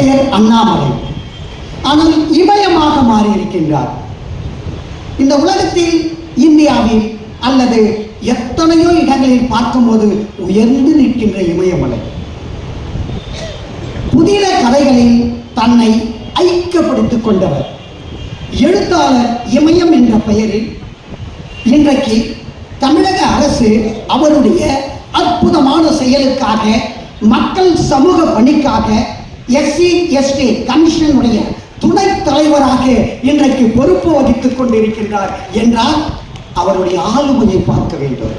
இயற்பெயர் அண்ணாமலை. ஆனால் இமயமாக மாறியிருக்கின்றார். இந்த உலகத்தில், இந்தியாவில் அல்லது எத்தனையோ இடங்களில் பார்க்கும்போது உயர்ந்து நிற்கின்ற இமயமலை புதிய கதைகளில் தன்னை ஐக்கியப்படுத்திக் கொண்டவர் எழுத்தாளர் இமயம் என்ற பெயரில் இன்றைக்கு தமிழக அரசு அவருடைய அற்புதமான செயலுக்காக, மக்கள் சமூக பணிக்காக SC ST கமிஷனுடைய துணைத் தலைவராக இன்றைக்கு பொறுப்பு வகித்துக் கொண்டிருக்கின்றார் என்றால் அவருடைய ஆளுமையை பார்க்க வேண்டும்.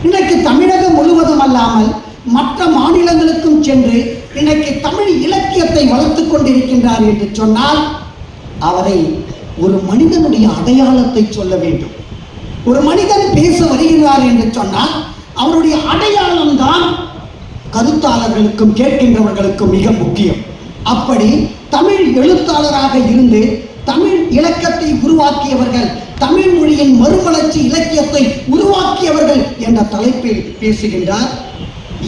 இன்றைக்கு தமிழகம் முழுவதும் அல்லாமல் மற்ற மாநிலங்களுக்கும் சென்று இன்றைக்கு தமிழ் இலக்கியத்தை வளர்த்துக் கொண்டிருக்கின்றார் என்று சொன்னால் அவரை ஒரு மனிதனுடைய அடையாளத்தை சொல்ல வேண்டும். ஒரு மனிதன் பேச வருகிறார் என்று சொன்னால் அவருடைய அடையாளம் தான் கருத்தாளர்களுக்கும் கேட்கின்றவர்களுக்கும் மிக முக்கியம். அப்படி தமிழ் எழுத்தாளராக இருந்து தமிழ் இலக்கியத்தை உருவாக்கியவர்கள், தமிழ் மொழியின் மறுமலர்ச்சி இலக்கியத்தை உருவாக்கியவர்கள் என்ற தலைப்பில் பேசுகின்றார்.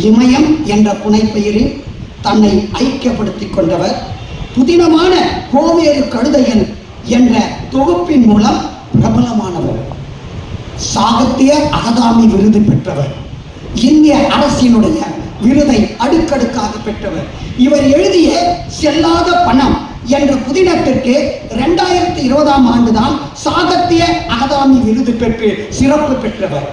இமயம் என்ற புனைப்பெயரில் தன்னை ஐக்கியப்படுத்திக் கொண்டவர். புதினமான கோவேறு கழுதையன் என்ற தொகுப்பின் மூலம் பிரபலமானவர். சாகித்ய அகாதமி விருது பெற்றவர். இந்திய அரசினுடைய விருதை அடுக்கடுக்காக பெற்றவர். இவர் எழுதிய செல்லாத பணம் என்ற புதினத்திற்கு 2020ஆம் ஆண்டுதான் சாகித்ய அகாதமி விருது பெற்று சிறப்பு பெற்றவர்.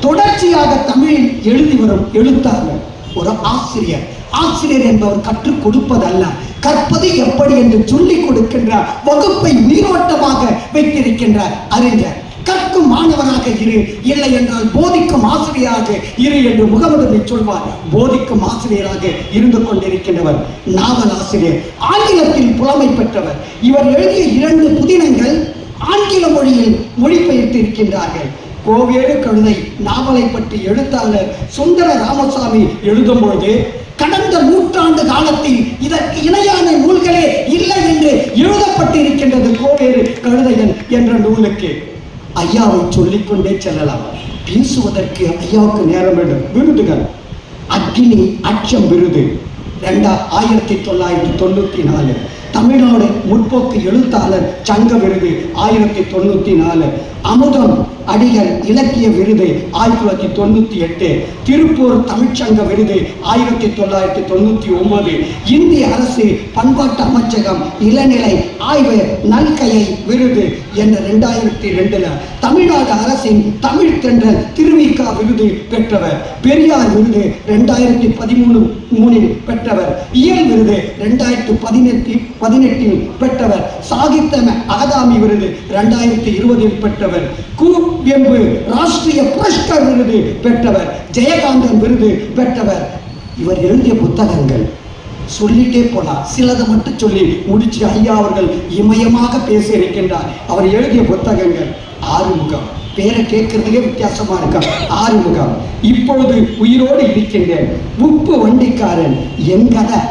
தொடர்ச்சியாக தமிழில் எழுதி வரும் எழுத்தாளர், ஒரு ஆசிரியர். ஆசிரியர் என்பவர் கற்றுக் கொடுப்பதல்ல, கற்பது எப்படி என்று சொல்லிக் கொடுக்கின்ற, வகுப்பை உயிரோட்டமாக வைத்திருக்கின்ற அறிஞர். கற்கும் மாணவராக இரு, இல்லை என்றால் போதிக்கும் ஆசிரியராக இரு என்று முகமது சொல்வார். போதிக்கும் ஆசிரியராக இருந்து கொண்டிருக்கின்றவர் நாவல் ஆசிரியர், ஆங்கிலத்தில் புலமை பெற்றவர். இவர் எழுதிய 2 புதினங்கள் ஆங்கில மொழியில் மொழிபெயர்த்து இருக்கின்றார்கள். கோவேறு கழுதை நாவலை பற்றி எழுத்தாளர் சுந்தர ராமசாமி எழுதும் பொழுது, கடந்த நூற்றாண்டு காலத்தில் இதற்கு இணையான நூல்களே இல்லை என்று எழுதப்பட்டிருக்கின்றது கோவேறு கழுதையன் என்ற நூலுக்கு. ஐயாவை சொல்லிக்கொண்டே செல்லலாம். பேசுவதற்கு ஐயாவுக்கு நேரம் வேண்டும். விருதுகள்: அக்னி அச்சம் விருது 1994, தமிழ்நாடு முற்போக்கு எழுத்தாளர் சங்க விருது 1994, அமுதம் அடிகள் இலக்கிய விருது 1998, திருப்பூர் தமிழ்ச்சங்க விருது 1999, இந்திய அரசு பண்பாட்டு அமைச்சகம் இளநிலை ஆய்வு நல்கையை விருது என்ற 2002, தமிழ்நாடு அரசின் தமிழ் தென்றல் திருவிக விருது பெற்றவர். பெரியார் விருது 2013 பெற்றவர். இயல் விருது 2018 பெற்றவர். சாகித்ய அகாதமி விருது 2020 பெற்றவர். கூவெம்பு ராஷ்டிரிய புரஸ்கார் விருது பெற்றவர். ஜெயகாந்தன் விருது பெற்றவர். இவர் எழுதிய புத்தகங்கள் சொல்லிட்டே போனார். சிலதை மட்டும் சொல்லி முடிச்சு ஐயா அவர்கள் இமயமாக பேச இருக்கின்றார். அவர் எழுதிய புத்தகங்கள்: ஆறுமுகம், பேரை கேட்கறதுக்கே வித்தியாசமா இருக்கா. ஆறுமுகம், இப்பொழுது உயிரோடு இருக்கின்றேன், உப்பு வண்டிக்காரன், என்கதை,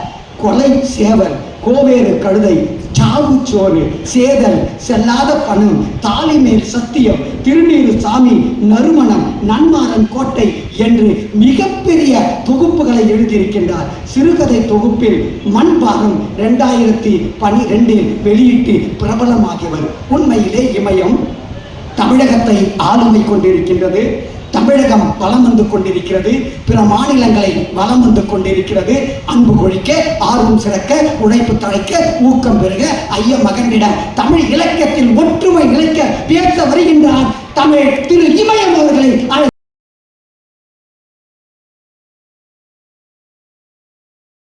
கொலை சேவல், கோவேறு கழுதை, சாவு சோறு, சேதல், செல்லாத பணம், தாலிமேல் சத்தியம், திருநீறு சாமி, நறுமணம், நன்மாரன் கோட்டை என்று மிகப்பெரிய தொகுப்புகளை எழுதியிருக்கின்றார். சிறுகதை தொகுப்பில் மண்பாகம் 2012 வெளியிட்டு பிரபலமாகியவர். உண்மையிலே இமயம் தமிழகத்தை ஆளுமை கொண்டிருக்கின்றது. தமிழகம் வலம் வந்து கொண்டிருக்கிறது. பிற மாநிலங்களை வலம் வந்து கொண்டிருக்கிறது. அன்பு கொழிக்க, ஆர்வம் சிறக்க, உழைப்பு தழைக்க, ஊக்கம் பெருக, ஐய மகனிட தமிழ் இலக்கியத்தில் ஒற்றுமை நிலைக்க பேச வருகின்றார் தமிழ் திரு இமயம் அவர்களை